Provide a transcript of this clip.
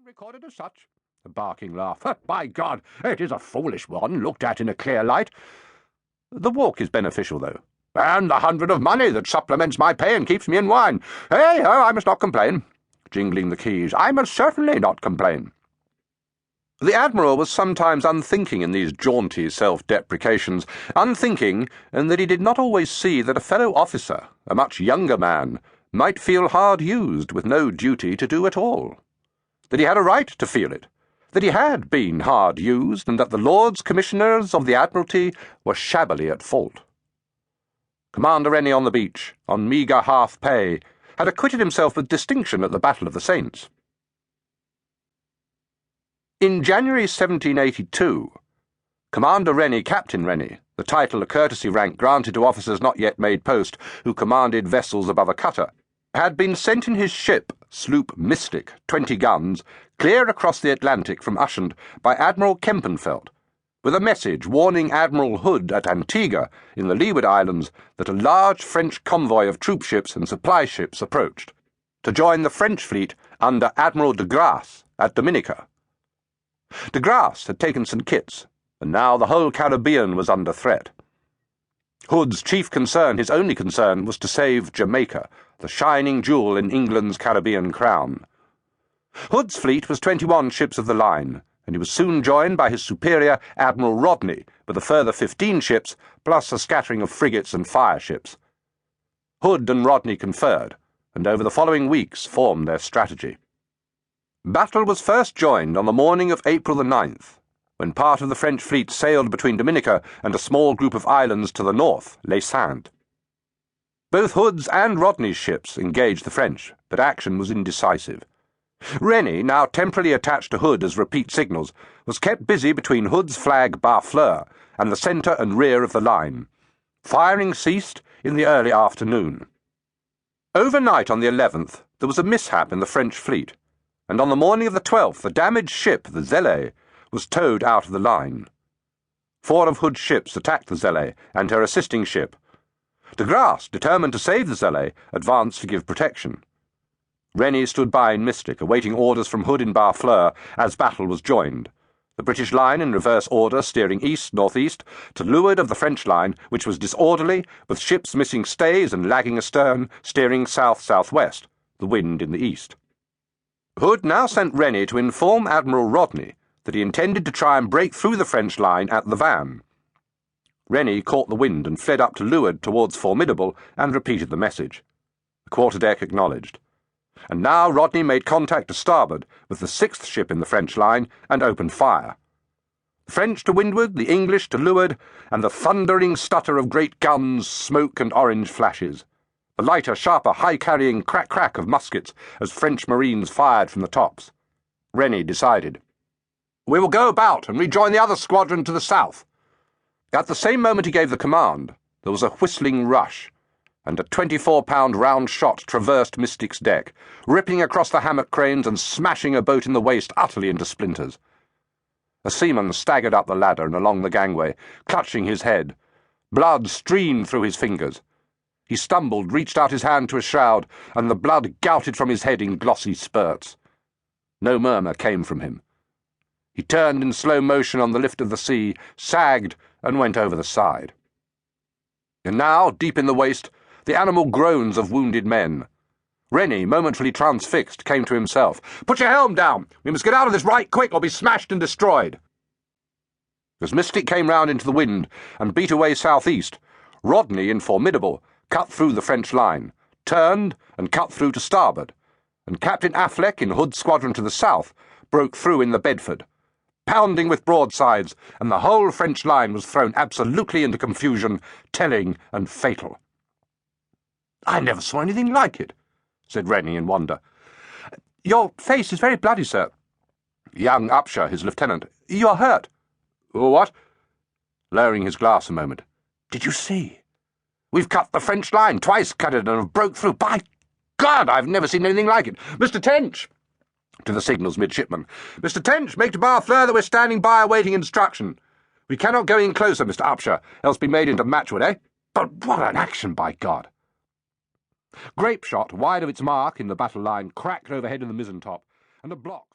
recorded as such. A barking laugh. By God, it is a foolish one, looked at in a clear light. The walk is beneficial, though. And the 100 of money that supplements my pay and keeps me in wine. Hey-ho, I must not complain. Jingling the keys, I must certainly not complain. The Admiral was sometimes unthinking in these jaunty self-deprecations, unthinking in that he did not always see that a fellow officer, a much younger man, might feel hard used with no duty to do at all. That he had a right to feel it, that he had been hard used, and that the Lords Commissioners of the Admiralty were shabbily at fault. Commander Rennie on the beach, on meagre half-pay, had acquitted himself with distinction at the Battle of the Saints. In January 1782, Commander Rennie, Captain Rennie, the title a courtesy rank granted to officers not yet made post who commanded vessels above a cutter, had been sent in his ship, sloop Mystic, 20 guns, clear across the Atlantic from Ushant by Admiral Kempenfelt, with a message warning Admiral Hood at Antigua in the Leeward Islands that a large French convoy of troop ships and supply ships approached, to join the French fleet under Admiral de Grasse at Dominica. De Grasse had taken St. Kitts, and now the whole Caribbean was under threat. Hood's chief concern, his only concern, was to save Jamaica, the shining jewel in England's Caribbean crown. Hood's fleet was 21 ships of the line, and he was soon joined by his superior, Admiral Rodney, with a further 15 ships, plus a scattering of frigates and fireships. Hood and Rodney conferred, and over the following weeks formed their strategy. Battle was first joined on the morning of April the 9th, when part of the French fleet sailed between Dominica and a small group of islands to the north, Les Saintes. Both Hood's and Rodney's ships engaged the French, but action was indecisive. Rennie, now temporarily attached to Hood as repeat signals, was kept busy between Hood's flag Barfleur and the centre and rear of the line. Firing ceased in the early afternoon. Overnight on the 11th, there was a mishap in the French fleet, and on the morning of the 12th, the damaged ship, the Zélé, was towed out of the line. 4 of Hood's ships attacked the Zélé and her assisting ship. De Grasse, determined to save the Zélé, advanced to give protection. Rennie stood by in Mystic, awaiting orders from Hood in Barfleur as battle was joined, the British line in reverse order steering east-northeast to leeward of the French line, which was disorderly, with ships missing stays and lagging astern, steering south-southwest, the wind in the east. Hood now sent Rennie to inform Admiral Rodney that he intended to try and break through the French line at the Van. Rennie caught the wind and fled up to leeward towards Formidable and repeated the message. The quarterdeck acknowledged. And now Rodney made contact to starboard with the 6th ship in the French line and opened fire. The French to windward, the English to leeward, and the thundering stutter of great guns, smoke and orange flashes. The lighter, sharper, high-carrying crack-crack of muskets as French marines fired from the tops. Rennie decided. We will go about and rejoin the other squadron to the south. At the same moment he gave the command, there was a whistling rush, and a 24-pound round shot traversed Mystic's deck, ripping across the hammock cranes and smashing a boat in the waist utterly into splinters. A seaman staggered up the ladder and along the gangway, clutching his head. Blood streamed through his fingers. He stumbled, reached out his hand to a shroud, and the blood gouted from his head in glossy spurts. No murmur came from him. He turned in slow motion on the lift of the sea, sagged, and went over the side. And now, deep in the waist, the animal groans of wounded men. Rennie, momentarily transfixed, came to himself. "Put your helm down! We must get out of this right quick or be smashed and destroyed!" As Mystic came round into the wind and beat away southeast, Rodney, in Formidable, cut through the French line, turned and cut through to starboard, and Captain Affleck, in Hood's squadron to the south, broke through in the Bedford, pounding with broadsides, and the whole French line was thrown absolutely into confusion, telling and fatal. "I never saw anything like it," said Rennie in wonder. "Your face is very bloody, sir." Young Upshur, his lieutenant. "You are hurt." "What?" Lowering his glass a moment. "Did you see? We've cut the French line, twice cut it, and have broke through. By God, I've never seen anything like it. Mr. Tench!" To the signals midshipman. "Mr. Tench, make to Barfleur that we're standing by awaiting instruction. We cannot go in closer, Mr. Upshur, else be made into matchwood, eh? But what an action, by God!" Grape shot, wide of its mark in the battle line, cracked overhead in the mizzen top, and a block